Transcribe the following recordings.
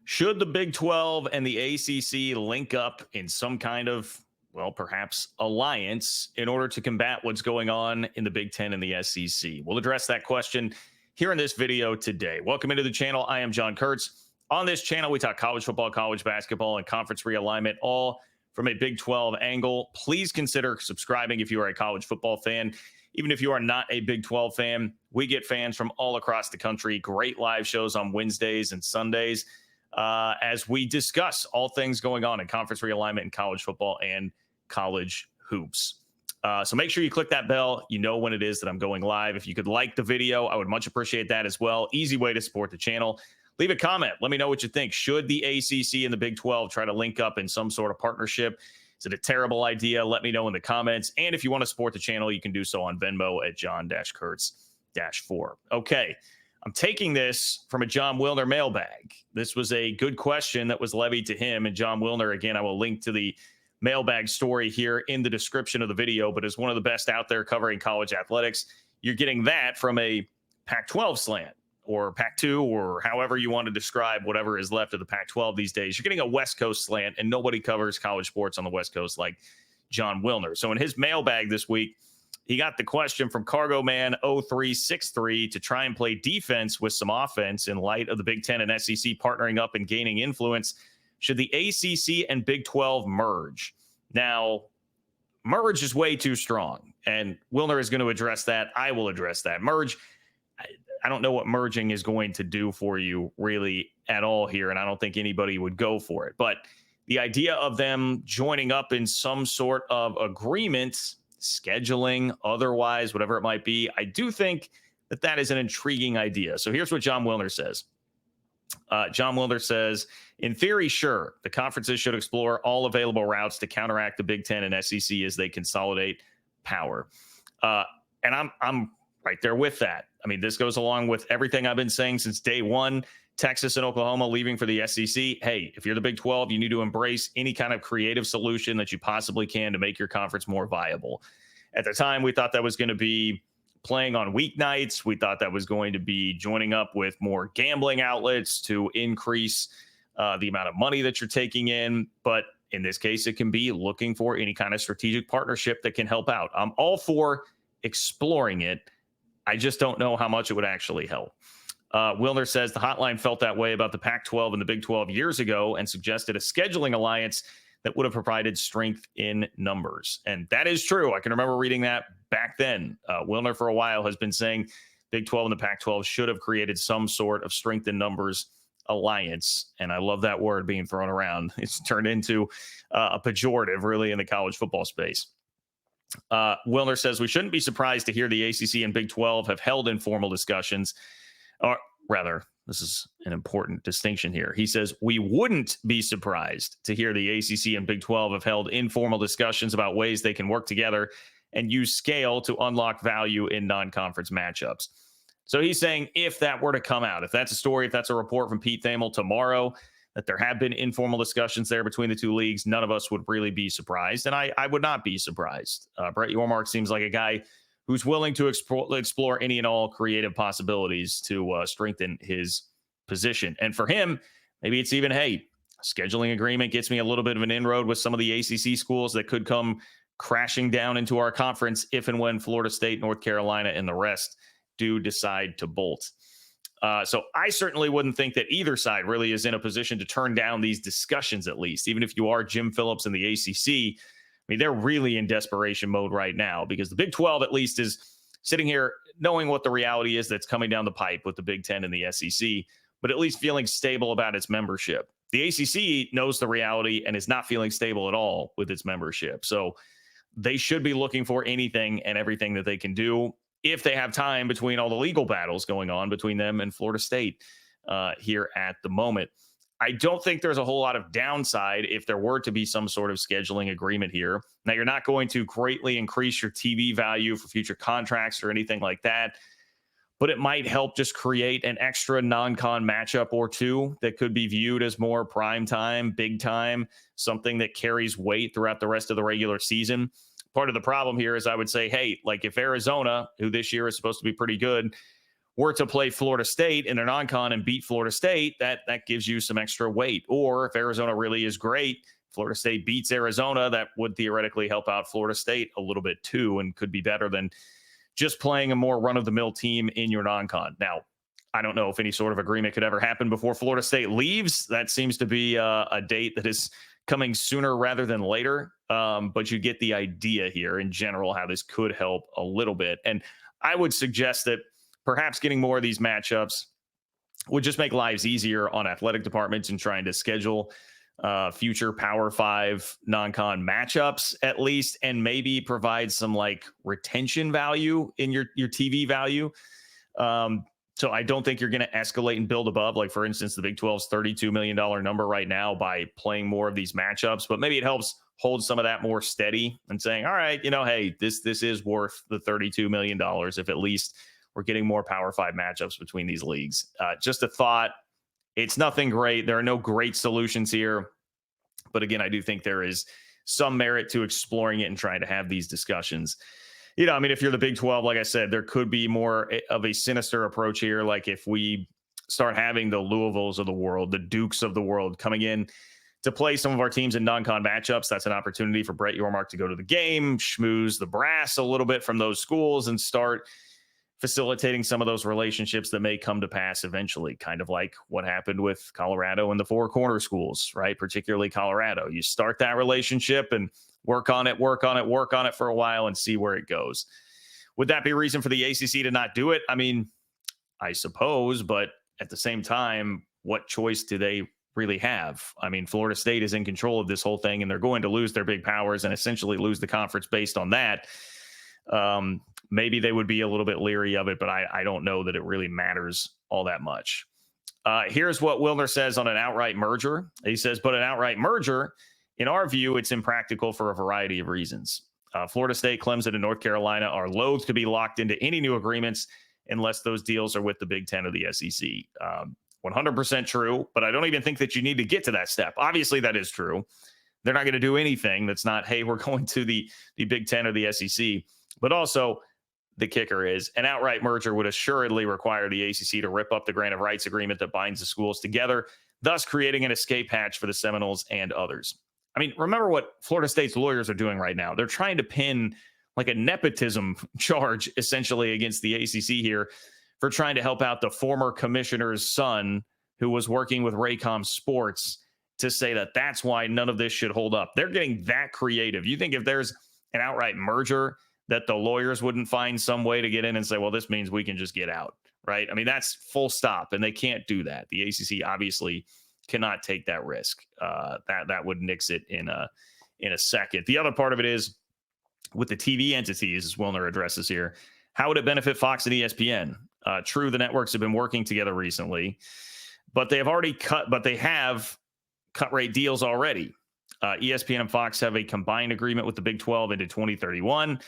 Should the Big 12 and the ACC link up in some kind of, well, perhaps alliance in order to combat what's going on in the Big 10 and the SEC? We'll address that question here in this video today. Welcome into the channel. I am John Kurtz. On this channel, we talk college football, college basketball, and conference realignment, all from a Big 12 angle. Please consider subscribing if you are a college football fan. Even if you are not a Big 12 fan, we get fans from all across the country. Great live shows on Wednesdays and Sundays as we discuss all things going on in conference realignment in college football and college hoops. So make sure you click that bell. You know when it is that I'm going live. If you could like the video, I would much appreciate that as well. Easy way to support the channel. Leave a comment. Let me know what you think. Should the ACC and the Big 12 try to link up in some sort of partnership? Is it a terrible idea? Let me know in the comments. And if you want to support the channel, you can do so on Venmo at John-Kurtz-4. Okay. I'm taking this from a John Wilner mailbag. This was a good question that was levied to him. And John Wilner, again, I will link to the mailbag story here in the description of the video, but is one of the best out there covering college athletics. You're getting that from a Pac-12 slant or Pac-2 or however you want to describe whatever is left of the Pac-12 these days. You're getting a West Coast slant, and nobody covers college sports on the West Coast like John Wilner. So in his mailbag this week, he got the question from Cargo Man 0363 to try and play defense with some offense in light of the Big 10 and SEC partnering up and gaining influence. Should the ACC and Big 12 merge? Now, merge is way too strong, and Wilner is going to address that. I will address that. Merge, I don't know what merging is going to do for you really at all here, and I don't think anybody would go for it. But the idea of them joining up in some sort of agreement, scheduling, otherwise, whatever it might be, I do think that that is an intriguing idea. So here's what John Wilner says. John Wilner says, in theory, sure, the conferences should explore all available routes to counteract the Big 10 and SEC as they consolidate power. And I'm right there with that. I mean, this goes along with everything I've been saying since day one. Texas and Oklahoma leaving for the SEC. Hey, if you're the Big 12, you need to embrace any kind of creative solution that you possibly can to make your conference more viable. At the time, we thought that was going to be playing on weeknights. We thought that was going to be joining up with more gambling outlets to increase the amount of money that you're taking in. But in this case, it can be looking for any kind of strategic partnership that can help out. I'm all for exploring it. I just don't know how much it would actually help. Wilner says the hotline felt that way about the Pac-12 and the Big 12 years ago and suggested a scheduling alliance that would have provided strength in numbers. And that is true. I can remember reading that back then. Wilner for a while has been saying Big 12 and the Pac-12 should have created some sort of strength in numbers alliance. And I love that word being thrown around. It's turned into a pejorative really in the college football space. Wilner says we shouldn't be surprised to hear the ACC and Big 12 have held informal discussions. Or rather, this is an important distinction here. He says we wouldn't be surprised to hear the ACC and Big 12 have held informal discussions about ways they can work together and use scale to unlock value in non-conference matchups. So he's saying if that were to come out, if that's a story, if that's a report from Pete Thamel tomorrow, that there have been informal discussions there between the two leagues, none of us would really be surprised. And I would not be surprised. Brett Yormark seems like a guy who's willing to explore any and all creative possibilities to strengthen his position. And for him, maybe it's even, hey, scheduling agreement gets me a little bit of an inroad with some of the ACC schools that could come crashing down into our conference if and when Florida State, North Carolina, and the rest do decide to bolt. So I certainly wouldn't think that either side really is in a position to turn down these discussions, at least, even if you are Jim Phillips and the ACC. I mean, they're really in desperation mode right now because the Big 12 at least is sitting here knowing what the reality is that's coming down the pipe with the Big 10 and the SEC, but at least feeling stable about its membership. The ACC knows the reality and is not feeling stable at all with its membership. So they should be looking for anything and everything that they can do if they have time between all the legal battles going on between them and Florida State here at the moment. I don't think there's a whole lot of downside if there were to be some sort of scheduling agreement here. Now, you're not going to greatly increase your TV value for future contracts or anything like that, but it might help just create an extra non-con matchup or two that could be viewed as more prime time, big time, something that carries weight throughout the rest of the regular season. Part of the problem here is I would say, hey, like if Arizona, who this year is supposed to be pretty good, were to play Florida State in a non-con and beat Florida State, that gives you some extra weight. Or if Arizona really is great, Florida State beats Arizona, that would theoretically help out Florida State a little bit too, and could be better than just playing a more run-of-the-mill team in your non-con. Now, I don't know if any sort of agreement could ever happen before Florida State leaves. That seems to be a date that is coming sooner rather than later. But you get the idea here in general, how this could help a little bit. And I would suggest that perhaps getting more of these matchups would just make lives easier on athletic departments and trying to schedule future Power 5 non-con matchups at least, and maybe provide some like retention value in your TV value. So I don't think you're going to escalate and build above, like, for instance, the Big 12's $32 million number right now by playing more of these matchups. But maybe it helps hold some of that more steady and saying, all right, hey, this is worth the $32 million if at least we're getting more Power 5 matchups between these leagues. Just a thought. It's nothing great. There are no great solutions here. But again, I do think there is some merit to exploring it and trying to have these discussions. If you're the Big 12, like I said, there could be more of a sinister approach here. Like if we start having the Louisvilles of the world, the Dukes of the world coming in to play some of our teams in non-con matchups, that's an opportunity for Brett Yormark to go to the game, schmooze the brass a little bit from those schools, and start facilitating some of those relationships that may come to pass eventually, kind of like what happened with Colorado and the Four Corner schools, right? Particularly Colorado. You start that relationship and work on it for a while and see where it goes. Would that be a reason for the ACC to not do it? I mean, I suppose, but at the same time, what choice do they really have? I mean, Florida State is in control of this whole thing, and they're going to lose their big powers and essentially lose the conference based on that. Maybe they would be a little bit leery of it, but I don't know that it really matters all that much. Here's what Wilner says on an outright merger. He says, but an outright merger, in our view, it's impractical for a variety of reasons. Florida State, Clemson, and North Carolina are loath to be locked into any new agreements unless those deals are with the Big Ten or the SEC. 100% true, but I don't even think that you need to get to that step. Obviously, that is true. They're not going to do anything that's not, hey, we're going to the Big Ten or the SEC. But also, the kicker is an outright merger would assuredly require the ACC to rip up the grant of rights agreement that binds the schools together, thus creating an escape hatch for the Seminoles and others. I mean, remember what Florida State's lawyers are doing right now. They're trying to pin like a nepotism charge essentially against the ACC here for trying to help out the former commissioner's son who was working with Raycom Sports to say that that's why none of this should hold up. They're getting that creative. You think if there's an outright merger that the lawyers wouldn't find some way to get in and say, well, this means we can just get out, right? I mean, that's full stop, and they can't do that. The ACC obviously cannot take that risk. That would nix it in a second. The other part of it is with the TV entities, as Wilner addresses here, how would it benefit Fox and ESPN? True, the networks have been working together recently, but they have cut rate deals already. ESPN and Fox have a combined agreement with the Big 12 into 2031,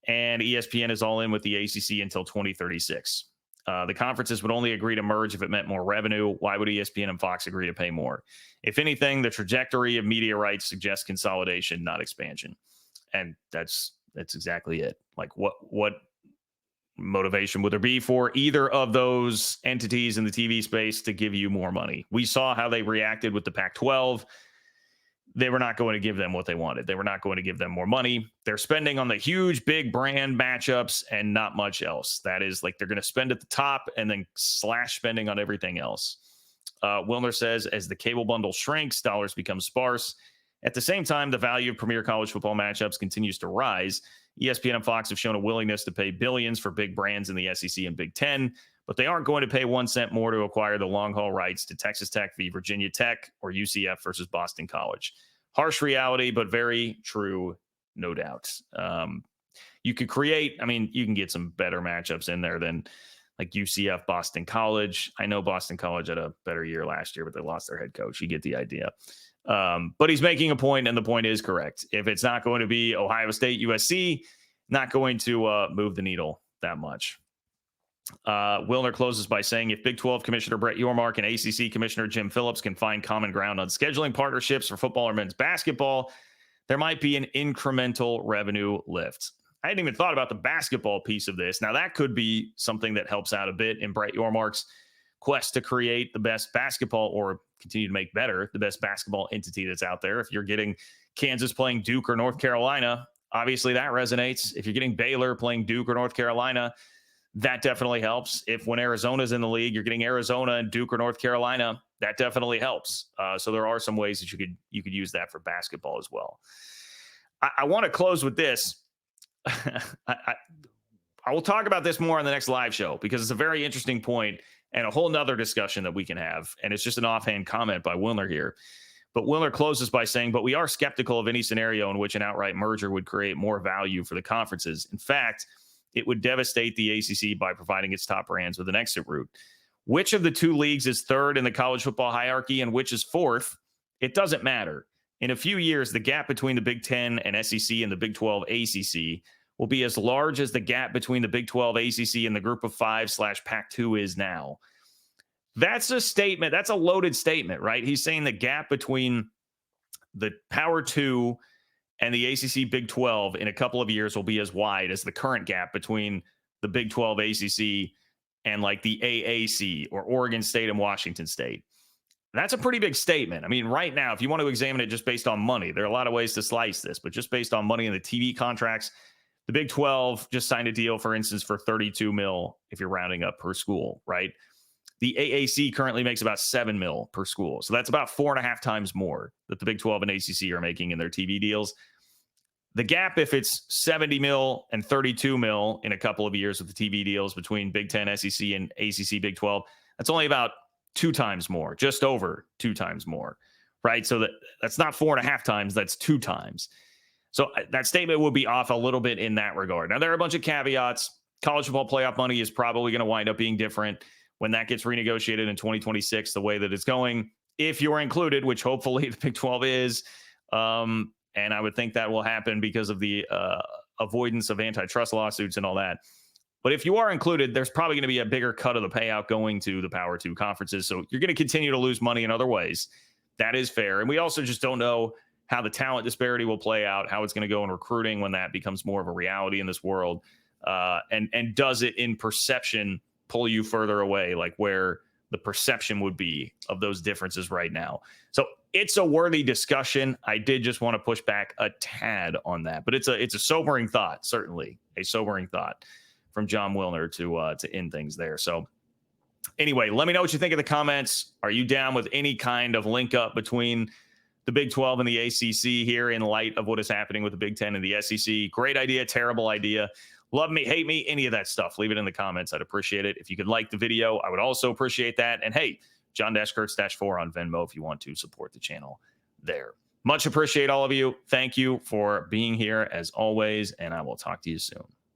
and ESPN is all in with the ACC until 2036. The conferences would only agree to merge if it meant more revenue. Why would ESPN and Fox agree to pay more? If anything, the trajectory of media rights suggests consolidation, not expansion. And that's exactly it. Like what motivation would there be for either of those entities in the TV space to give you more money? We saw how they reacted with the Pac-12. They were not going to give them what they wanted. They were not going to give them more money. They're spending on the huge, big brand matchups and not much else. That is like they're going to spend at the top and then slash spending on everything else. Wilner says, as the cable bundle shrinks, dollars become sparse. At the same time, the value of premier college football matchups continues to rise. ESPN and Fox have shown a willingness to pay billions for big brands in the SEC and Big Ten, but they aren't going to pay 1 cent more to acquire the long-haul rights to Texas Tech v. Virginia Tech or UCF versus Boston College. Harsh reality, but very true, no doubt. You could create, you can get some better matchups in there than like UCF, Boston College. I know Boston College had a better year last year, but they lost their head coach. You get the idea. But he's making a point, and the point is correct. If it's not going to be Ohio State, USC, not going to move the needle that much. Wilner closes by saying, if Big 12 Commissioner Brett Yormark and ACC Commissioner Jim Phillips can find common ground on scheduling partnerships for football or men's basketball, there might be an incremental revenue lift. I hadn't even thought about the basketball piece of this. Now, that could be something that helps out a bit in Brett Yormark's quest to create the best basketball, or continue to make better the best basketball entity that's out there. If you're getting Kansas playing Duke or North Carolina, obviously that resonates. If you're getting Baylor playing Duke or North Carolina, that definitely helps. If when Arizona's in the league, you're getting Arizona and Duke or North Carolina, that definitely helps. So there are some ways that you could use that for basketball as well. I want to close with this. I will talk about this more on the next live show, because it's a very interesting point and a whole nother discussion that we can have. And it's just an offhand comment by Wilner here. But Wilner closes by saying, but we are skeptical of any scenario in which an outright merger would create more value for the conferences. In fact, it would devastate the ACC by providing its top brands with an exit route. Which of the two leagues is third in the college football hierarchy and which is fourth? It doesn't matter. In a few years, the gap between the Big Ten and SEC and the Big 12 ACC will be as large as the gap between the Big 12 ACC and the Group of Five / Pac-2 is now. That's a statement. That's a loaded statement, right? He's saying the gap between the Power 2 and the ACC Big 12 in a couple of years will be as wide as the current gap between the Big 12 ACC and like the AAC or Oregon State and Washington State. That's a pretty big statement. I mean, right now, if you want to examine it just based on money, there are a lot of ways to slice this, but just based on money in the TV contracts, the Big 12 just signed a deal, for instance, for $32 million if you're rounding up per school, right? The AAC currently makes about $7 million per school. So that's about 4.5 times more that the Big 12 and ACC are making in their TV deals. The gap, if it's $70 million and $32 million in a couple of years with the TV deals between Big 10, SEC, and ACC Big 12, that's only about 2 times more, just over 2 times more, right? So that's not 4.5 times, that's 2 times. So that statement would be off a little bit in that regard. Now, there are a bunch of caveats. College football playoff money is probably going to wind up being different when that gets renegotiated in 2026, the way that it's going, if you're included, which hopefully the Big 12 is. And I would think that will happen because of the avoidance of antitrust lawsuits and all that. But if you are included, there's probably going to be a bigger cut of the payout going to the Power 2 conferences. So you're going to continue to lose money in other ways. That is fair. And we also just don't know how the talent disparity will play out, how it's going to go in recruiting when that becomes more of a reality in this world. And does it in perception pull you further away, like where the perception would be of those differences right now. So it's a worthy discussion. I did just want to push back a tad on that, but it's a sobering thought, certainly a sobering thought from John Wilner to end things there. So anyway, let me know what you think in the comments. Are you down with any kind of link up between the Big 12 and the ACC here in light of what is happening with the Big 10 and the SEC? Great idea, terrible idea. Love me, hate me, any of that stuff. Leave it in the comments. I'd appreciate it. If you could like the video, I would also appreciate that. And hey, John-Kurtz-4 on Venmo if you want to support the channel there. Much appreciate all of you. Thank you for being here as always, and I will talk to you soon.